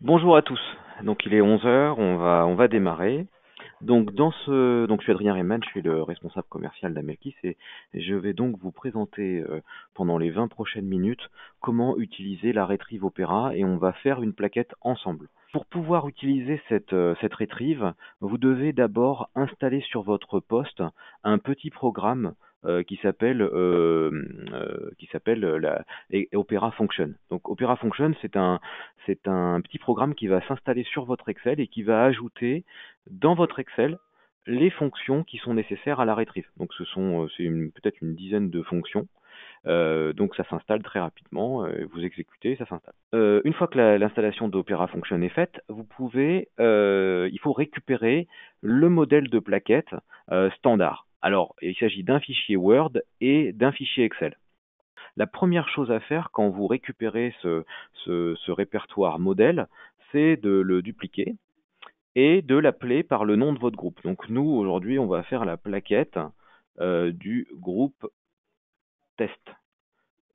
Bonjour à tous. Donc il est 11 heures, on va démarrer. Donc je suis Adrien Reymann, je suis le responsable commercial d'Amelkis et je vais donc vous présenter pendant les 20 prochaines minutes comment utiliser la Retrieve Opera et on va faire une plaquette ensemble. Pour pouvoir utiliser cette Retrieve, vous devez d'abord installer sur votre poste un petit programme qui s'appelle Opera Function. Donc Opera Function, c'est un petit programme qui va s'installer sur votre Excel et qui va ajouter dans votre Excel les fonctions qui sont nécessaires à la Retrieve. Donc c'est peut-être une dizaine de fonctions. Donc ça s'installe très rapidement, vous exécutez, ça s'installe. Une fois que l'installation d'Opera Function est faite, il faut récupérer le modèle de plaquette standard. Alors, il s'agit d'un fichier Word et d'un fichier Excel. La première chose à faire quand vous récupérez ce répertoire modèle, c'est de le dupliquer et de l'appeler par le nom de votre groupe. Donc nous, aujourd'hui, on va faire la plaquette du groupe test.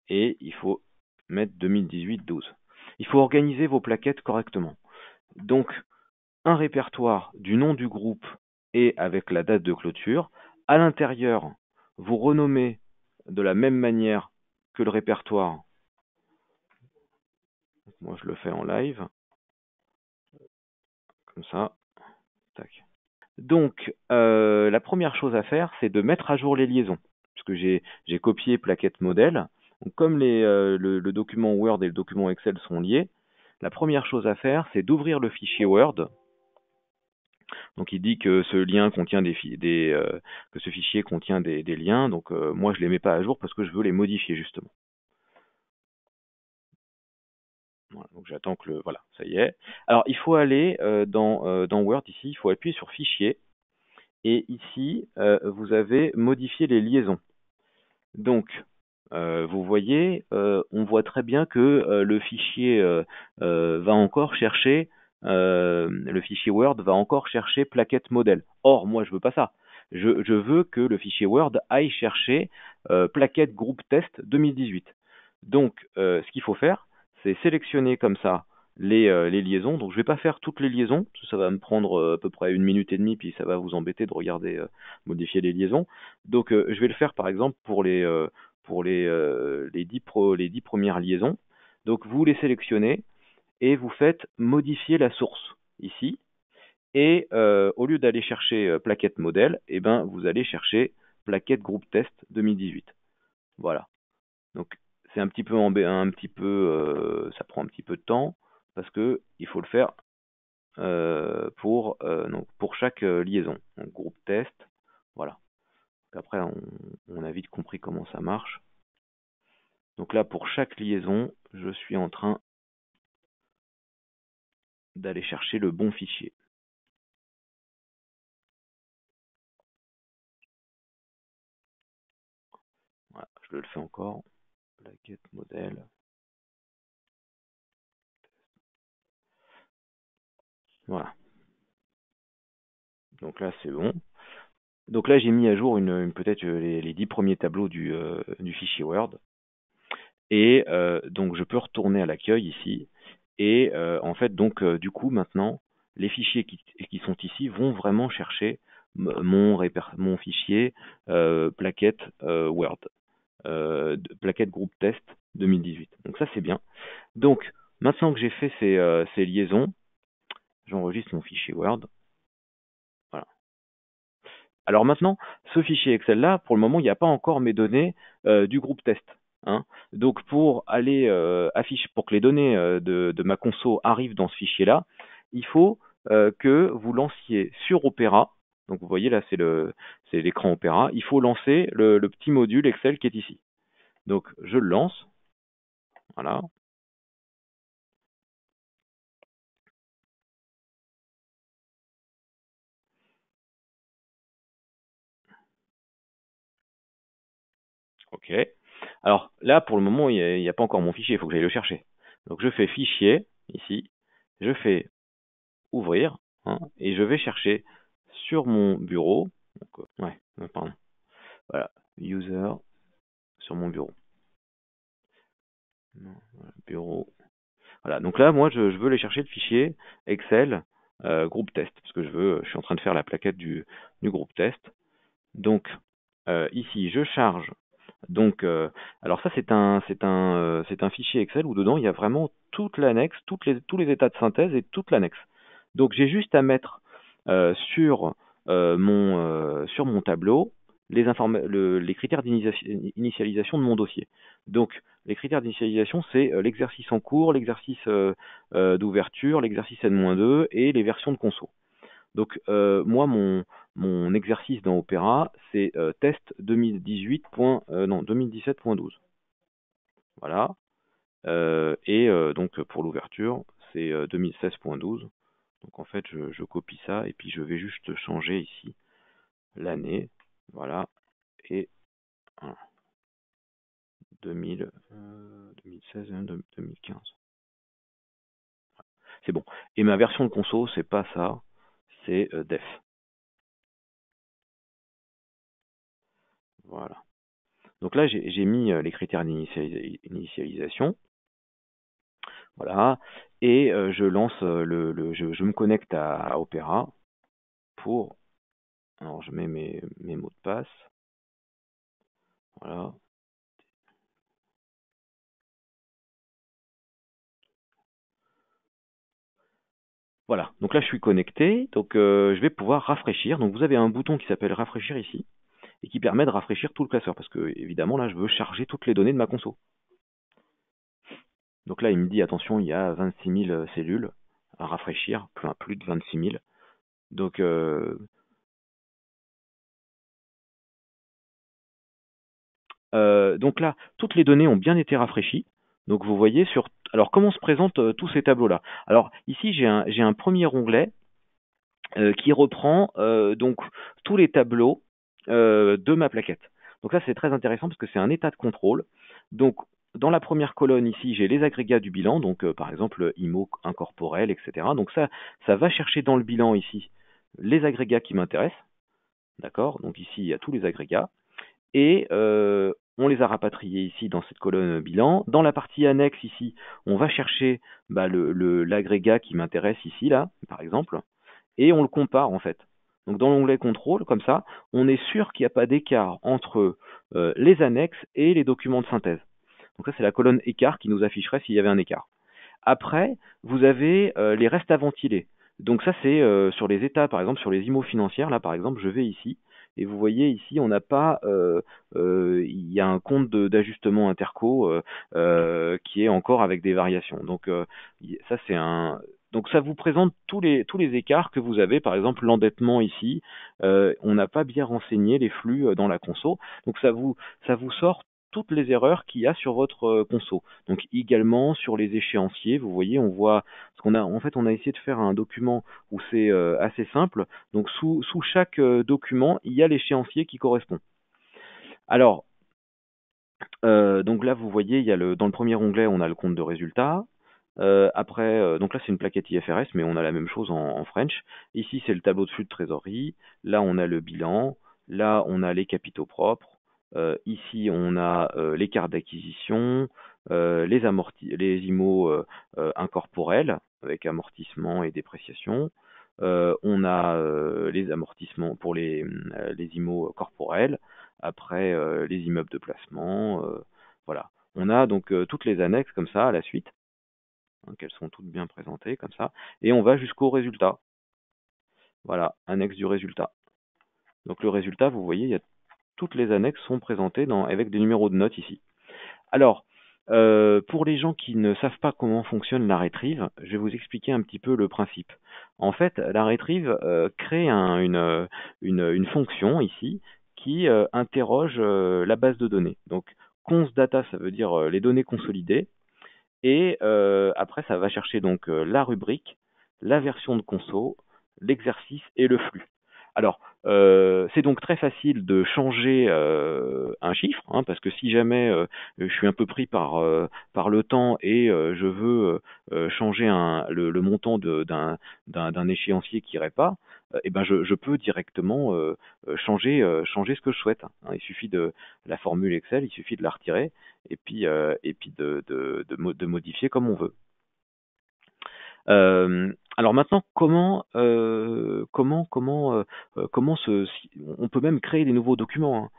Et il faut mettre 2018-12. Il faut organiser vos plaquettes correctement. Donc, un répertoire du nom du groupe et avec la date de clôture. À l'intérieur, vous renommez de la même manière que le répertoire. Moi, je le fais en live. Comme ça. Tac. Donc, la première chose à faire, c'est de mettre à jour les liaisons. Puisque j'ai copié plaquette modèle. Donc, comme le document Word et le document Excel sont liés, la première chose à faire, c'est d'ouvrir le fichier Word. Donc il dit que ce lien contient que ce fichier contient des liens. Donc moi je les mets pas à jour parce que je veux les modifier justement. Voilà, donc j'attends que voilà, ça y est. Alors il faut aller dans Word ici, il faut appuyer sur Fichier et ici vous avez modifié les liaisons. Donc vous voyez, on voit très bien que le fichier va encore chercher, le fichier Word va encore chercher plaquette modèle. Or, moi, je veux pas ça. Je veux que le fichier Word aille chercher plaquette groupe test 2018. Donc, ce qu'il faut faire, c'est sélectionner comme ça les liaisons. Donc, je vais pas faire toutes les liaisons, ça va me prendre à peu près 1 minute et demie, puis ça va vous embêter de regarder modifier les liaisons. Donc, je vais le faire par exemple pour les 10 premières liaisons. Donc vous les sélectionnez et vous faites modifier la source ici. Et au lieu d'aller chercher plaquette modèle, eh ben, vous allez chercher plaquette groupe test 2018. Voilà. Donc c'est un petit peu ça prend un petit peu de temps parce que il faut le faire pour chaque liaison. Donc groupe test, voilà. Après on a vite compris comment ça marche. Donc là, pour chaque liaison, je suis en train d'aller chercher le bon fichier. Voilà, je le fais encore. Plaquette modèle. Voilà. Donc là, c'est bon. Donc là, j'ai mis à jour peut-être les 10 premiers tableaux du fichier Word. Et donc, je peux retourner à l'accueil ici. Et en fait, donc, du coup, maintenant, les fichiers qui sont ici vont vraiment chercher mon fichier plaquette Word. Plaquette groupe test 2018. Donc ça c'est bien. Donc maintenant que j'ai fait ces liaisons, j'enregistre mon fichier Word. Voilà. Alors maintenant, ce fichier Excel là, pour le moment, il n'y a pas encore mes données du groupe test. Hein. Donc pour aller pour que les données de ma conso arrivent dans ce fichier là, il faut que vous lanciez sur Opera. Donc vous voyez là, c'est l'écran Opera. Il faut lancer le petit module Excel qui est ici. Donc je le lance. Voilà. OK. Alors là, pour le moment, il n'y a pas encore mon fichier, il faut que j'aille le chercher. Donc je fais fichier, ici, je fais ouvrir, hein, et je vais chercher sur mon bureau, donc, pardon, voilà, user, sur mon bureau. Non, voilà, bureau. Voilà, donc là, moi, je veux aller chercher le fichier Excel groupe test, parce que je suis en train de faire la plaquette du groupe test. Donc, ici, je charge. Donc, alors ça, c'est un fichier Excel où dedans, il y a vraiment toute l'annexe, tous les états de synthèse et toute l'annexe. Donc, j'ai juste à mettre sur mon tableau les critères d'initialisation de mon dossier. Donc, les critères d'initialisation, c'est l'exercice en cours, l'exercice d'ouverture, l'exercice N-2 et les versions de conso. Donc, moi, mon exercice dans Opera, c'est test 2017.12. Voilà. Donc, pour l'ouverture, c'est 2016.12. Donc, en fait, je copie ça et puis je vais juste changer ici l'année. Voilà. Et 2016 et 2015. C'est bon. Et ma version de conso, c'est pas ça, c'est def. Voilà. Donc là, j'ai mis les critères d'initialisation. Voilà. Et je lance je me connecte à Opera pour. Alors, je mets mes mots de passe. Voilà. Voilà. Donc là, je suis connecté. Donc, je vais pouvoir rafraîchir. Donc, vous avez un bouton qui s'appelle rafraîchir ici et qui permet de rafraîchir tout le classeur parce que, évidemment, là, je veux charger toutes les données de ma conso. Donc là, il me dit, attention, il y a 26 000 cellules à rafraîchir, plus de 26 000. Donc, donc là, toutes les données ont bien été rafraîchies. Donc vous voyez Alors comment se présentent tous ces tableaux-là? Alors ici, j'ai un premier onglet qui reprend donc tous les tableaux de ma plaquette. Donc ça, c'est très intéressant parce que c'est un état de contrôle. Donc dans la première colonne ici, j'ai les agrégats du bilan, donc par exemple IMO incorporel, etc. Donc ça va chercher dans le bilan ici les agrégats qui m'intéressent. D'accord? Donc ici, il y a tous les agrégats. Et on les a rapatriés ici dans cette colonne bilan. Dans la partie annexe ici, on va chercher l'agrégat qui m'intéresse ici, là, par exemple, et on le compare en fait. Donc dans l'onglet contrôle, comme ça, on est sûr qu'il n'y a pas d'écart entre les annexes et les documents de synthèse. Donc ça, c'est la colonne écart qui nous afficherait s'il y avait un écart. Après, vous avez les restes à ventiler. Donc ça, c'est sur les états, par exemple, sur les IMO financières. Là, par exemple, je vais ici. Et vous voyez ici, on n'a pas, il y a un compte d'ajustement interco qui est encore avec des variations. Donc ça c'est un, donc ça vous présente tous les écarts que vous avez. Par exemple, l'endettement ici, on n'a pas bien renseigné les flux dans la conso. Donc ça vous sort toutes les erreurs qu'il y a sur votre conso. Donc également sur les échéanciers, vous voyez, on voit ce qu'on a. En fait, on a essayé de faire un document où c'est assez simple. Donc sous chaque document, il y a l'échéancier qui correspond. Alors, donc là, vous voyez, dans le premier onglet, on a le compte de résultat. Après, donc là, c'est une plaquette IFRS, mais on a la même chose en French. Ici, c'est le tableau de flux de trésorerie. Là, on a le bilan. Là, on a les capitaux propres. Ici, on a les cartes d'acquisition, les IMO incorporels avec amortissement et dépréciation. On a les amortissements pour les IMO corporels. Après, les immeubles de placement. Voilà. On a donc toutes les annexes comme ça à la suite, hein, qu'elles sont toutes bien présentées comme ça. Et on va jusqu'au résultat. Voilà, annexe du résultat. Donc le résultat, vous voyez, toutes les annexes sont présentées avec des numéros de notes ici. Alors, pour les gens qui ne savent pas comment fonctionne la retrieve, je vais vous expliquer un petit peu le principe. En fait, la retrieve crée une fonction ici qui interroge la base de données. Donc, cons data, ça veut dire les données consolidées. Et après, ça va chercher donc la rubrique, la version de conso, l'exercice et le flux. Alors, c'est donc très facile de changer un chiffre, hein, parce que si jamais je suis un peu pris par le temps et je veux changer le montant d'un échéancier qui irait pas, eh ben je peux directement changer ce que je souhaite, hein. Il suffit de la formule Excel, il suffit de la retirer et puis de modifier comme on veut. Alors maintenant, on peut même créer des nouveaux documents, hein.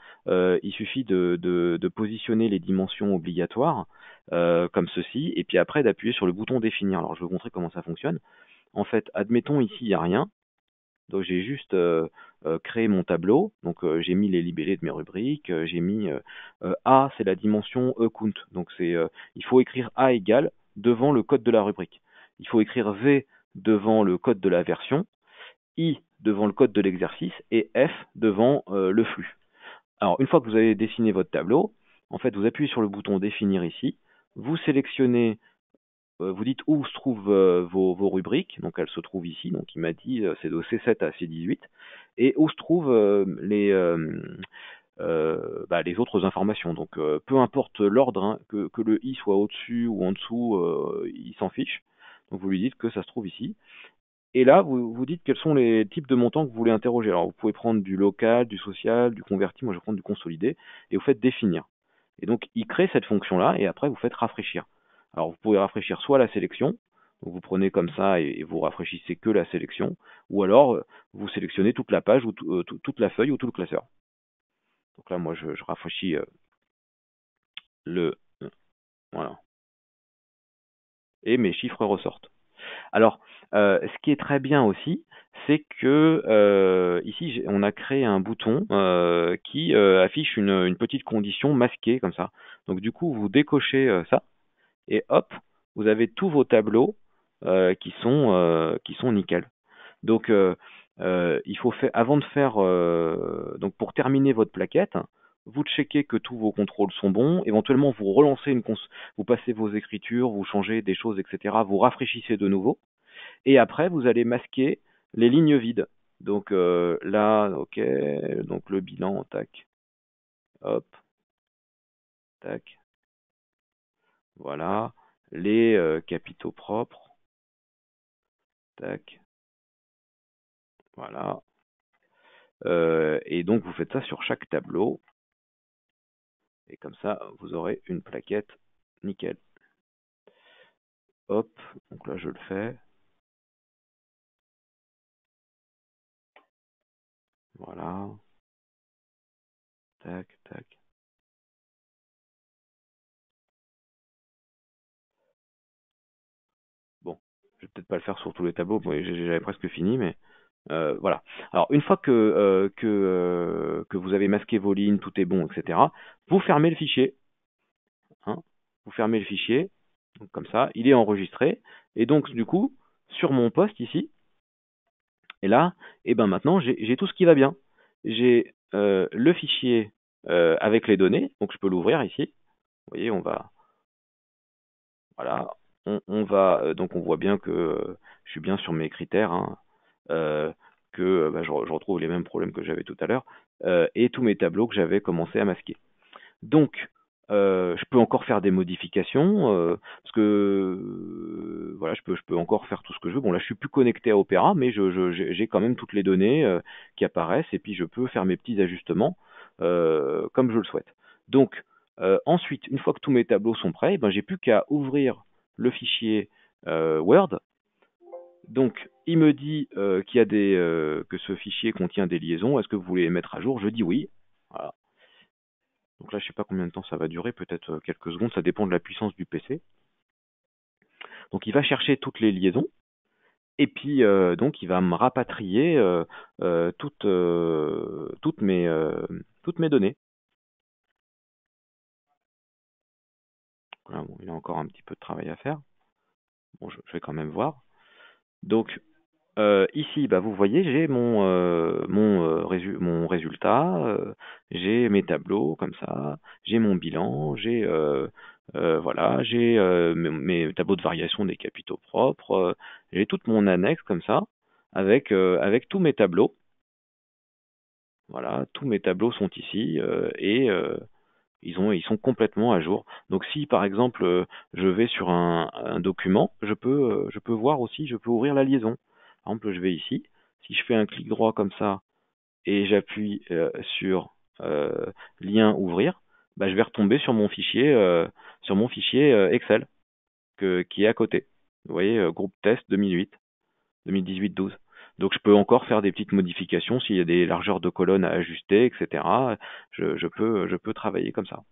Il suffit de positionner les dimensions obligatoires comme ceci, et puis après d'appuyer sur le bouton définir. Alors je vais vous montrer comment ça fonctionne. En fait, admettons ici il n'y a rien, donc j'ai juste créé mon tableau. Donc j'ai mis les libellés de mes rubriques, j'ai mis A, c'est la dimension count. Donc il faut écrire A égale devant le code de la rubrique. Il faut écrire V devant le code de la version, I devant le code de l'exercice et F devant le flux. Alors une fois que vous avez dessiné votre tableau, en fait vous appuyez sur le bouton définir ici, vous sélectionnez vous dites où se trouvent vos rubriques, donc elles se trouvent ici, donc il m'a dit c'est de C7 à C18, et où se trouvent les autres informations. Donc peu importe l'ordre, hein, que le i soit au-dessus ou en dessous, il s'en fiche. Donc vous lui dites que ça se trouve ici. Et là, vous dites quels sont les types de montants que vous voulez interroger. Alors vous pouvez prendre du local, du social, du converti, moi je vais prendre du consolidé, et vous faites définir. Et donc il crée cette fonction-là, et après vous faites rafraîchir. Alors vous pouvez rafraîchir soit la sélection, donc vous prenez comme ça et vous rafraîchissez que la sélection, ou alors vous sélectionnez toute la page ou toute la feuille ou tout le classeur. Donc là moi je rafraîchis le voilà, et mes chiffres ressortent. Alors, ce qui est très bien aussi, c'est que ici, on a créé un bouton qui affiche une petite condition masquée comme ça. Donc du coup, vous décochez ça et hop, vous avez tous vos tableaux qui sont nickel. Donc, il faut faire, avant de faire, donc pour terminer votre plaquette, vous checkez que tous vos contrôles sont bons. Éventuellement, vous relancez vous passez vos écritures, vous changez des choses, etc. Vous rafraîchissez de nouveau. Et après, vous allez masquer les lignes vides. Donc là, ok, donc le bilan, tac, hop, tac, voilà. Les capitaux propres, tac, voilà. Et donc vous faites ça sur chaque tableau. Et comme ça, vous aurez une plaquette nickel. Hop, donc là je le fais. Voilà. Tac, tac. Bon, je vais peut-être pas le faire sur tous les tableaux. Bon, j'avais presque fini, mais voilà. Alors une fois que vous avez masqué vos lignes, tout est bon, etc. Vous fermez le fichier. Hein, vous fermez le fichier, donc comme ça, il est enregistré. Et donc du coup, sur mon poste ici, et là, et ben maintenant j'ai tout ce qui va bien. J'ai le fichier avec les données, donc je peux l'ouvrir ici. Vous voyez, voilà, donc on voit bien que je suis bien sur mes critères, hein, que je retrouve les mêmes problèmes que j'avais tout à l'heure, et tous mes tableaux que j'avais commencé à masquer. Donc, je peux encore faire des modifications, parce que voilà, je peux encore faire tout ce que je veux. Bon, là, je suis plus connecté à Opera, mais j'ai quand même toutes les données qui apparaissent, et puis je peux faire mes petits ajustements comme je le souhaite. Donc, ensuite, une fois que tous mes tableaux sont prêts, ben, j'ai plus qu'à ouvrir le fichier Word. Donc, il me dit que ce fichier contient des liaisons. Est-ce que vous voulez les mettre à jour? Je dis oui. Voilà. Donc là, je sais pas combien de temps ça va durer, peut-être quelques secondes, ça dépend de la puissance du PC. Donc il va chercher toutes les liaisons, et puis donc il va me rapatrier toutes mes données. Voilà, bon, il a encore un petit peu de travail à faire. Bon, je vais quand même voir. Donc ici, bah, vous voyez, j'ai mon résultat, j'ai mes tableaux comme ça, j'ai mon bilan, voilà, j'ai mes tableaux de variation des capitaux propres, j'ai toute mon annexe comme ça, avec tous mes tableaux. Voilà, tous mes tableaux sont ici et ils sont complètement à jour. Donc si par exemple je vais sur un document, je peux voir aussi, je peux ouvrir la liaison. Par exemple, je vais ici, si je fais un clic droit comme ça et j'appuie sur lien ouvrir, bah, je vais retomber sur mon fichier Excel qui est à côté. Vous voyez, groupe test 2008, 2018-12. Donc je peux encore faire des petites modifications s'il y a des largeurs de colonnes à ajuster, etc. Je peux travailler comme ça.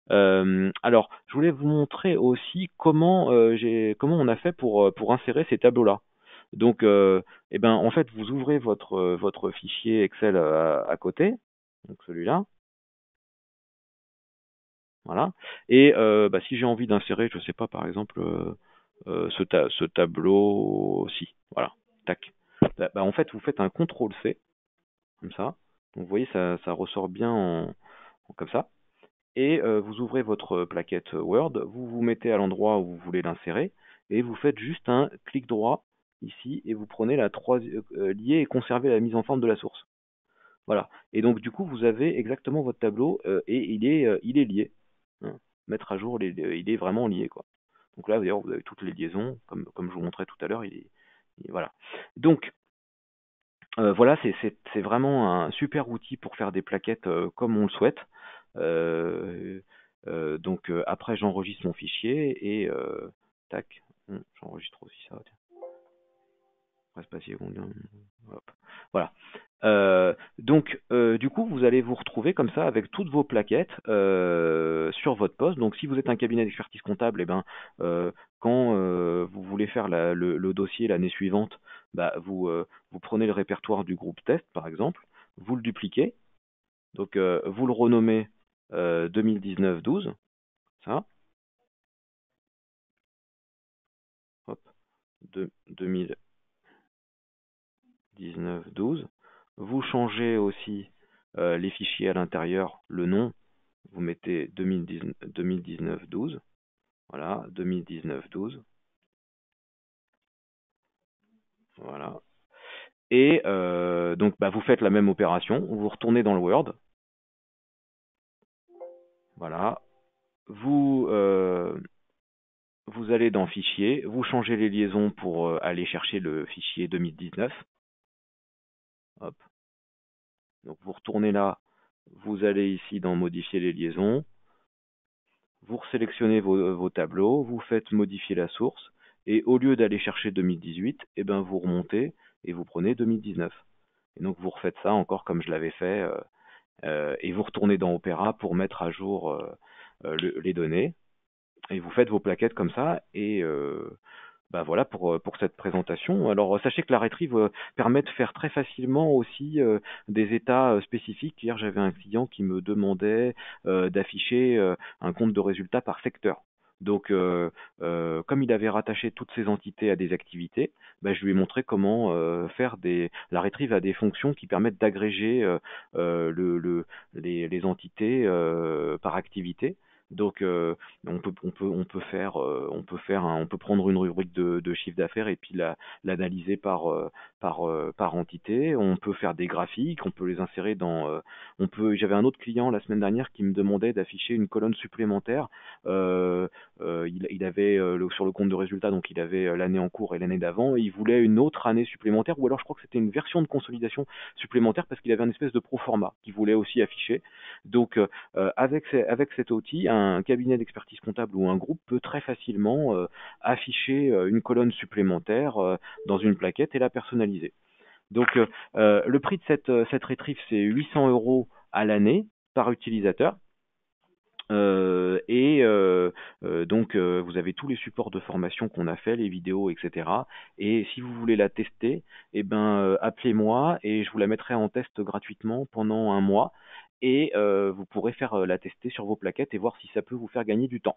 Alors, je voulais vous montrer aussi comment on a fait pour insérer ces tableaux-là. Donc, eh ben, en fait, vous ouvrez votre fichier Excel à côté, donc celui-là, voilà. Et bah, si j'ai envie d'insérer, je sais pas, par exemple, ce tableau-ci, voilà, tac. Bah, en fait, vous faites un CTRL-C, comme ça. Donc, vous voyez, ça ressort bien comme ça. Et vous ouvrez votre plaquette Word, vous vous mettez à l'endroit où vous voulez l'insérer, et vous faites juste un clic droit ici, et vous prenez la lier et conserver la mise en forme de la source. Voilà. Et donc du coup, vous avez exactement votre tableau, et il est lié. Hein. Mettre à jour, il est vraiment lié, quoi. Donc là, d'ailleurs, vous avez toutes les liaisons, comme je vous montrais tout à l'heure, voilà. Donc, voilà, c'est vraiment un super outil pour faire des plaquettes comme on le souhaite. Euh, donc après, j'enregistre mon fichier et tac, j'enregistre aussi ça. Tiens. Reste pas si hop. Voilà. Donc, du coup, vous allez vous retrouver comme ça avec toutes vos plaquettes sur votre poste. Donc, si vous êtes un cabinet d'expertise comptable, eh ben, quand vous voulez faire le dossier l'année suivante, bah, vous prenez le répertoire du groupe test, par exemple, vous le dupliquez, donc vous le renommez 2019-12, ça, hop, 2019-12. Vous changez aussi les fichiers à l'intérieur, le nom, vous mettez 2019-12, voilà, 2019-12, voilà. Et donc bah, vous faites la même opération, vous retournez dans le Word, voilà, vous allez dans Fichier, vous changez les liaisons pour aller chercher le fichier 2019, hop, donc vous retournez là, vous allez ici dans Modifier les liaisons, vous sélectionnez vos tableaux, vous faites modifier la source, et au lieu d'aller chercher 2018, eh ben vous remontez et vous prenez 2019. Et donc vous refaites ça encore comme je l'avais fait, et vous retournez dans Opera pour mettre à jour les données, et vous faites vos plaquettes comme ça, et bah voilà pour cette présentation. Alors sachez que la Retrieve permet de faire très facilement aussi des états spécifiques. Hier j'avais un client qui me demandait d'afficher un compte de résultats par secteur. Donc comme il avait rattaché toutes ces entités à des activités, bah, je lui ai montré comment faire des. La Retrieve a des fonctions qui permettent d'agréger les entités par activité. Donc on peut prendre une rubrique de chiffre d'affaires et puis l'analyser par entité. On peut faire des graphiques, on peut les insérer j'avais un autre client la semaine dernière qui me demandait d'afficher une colonne supplémentaire. Il avait sur le compte de résultat, donc il avait l'année en cours et l'année d'avant, et il voulait une autre année supplémentaire, ou alors je crois que c'était une version de consolidation supplémentaire parce qu'il avait un espèce de proforma qu'il voulait aussi afficher. Donc avec cet outil, un cabinet d'expertise comptable ou un groupe peut très facilement afficher une colonne supplémentaire dans une plaquette et la personnaliser. Donc le prix de cette Retrieve, c'est 800 € à l'année par utilisateur. Donc vous avez tous les supports de formation qu'on a fait, les vidéos, etc. Et si vous voulez la tester, eh ben appelez-moi et je vous la mettrai en test gratuitement pendant un mois. Et vous pourrez faire la tester sur vos plaquettes et voir si ça peut vous faire gagner du temps.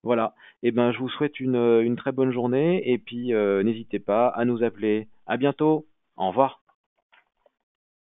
Voilà. Et ben je vous souhaite une très bonne journée et puis n'hésitez pas à nous appeler. À bientôt. Au revoir.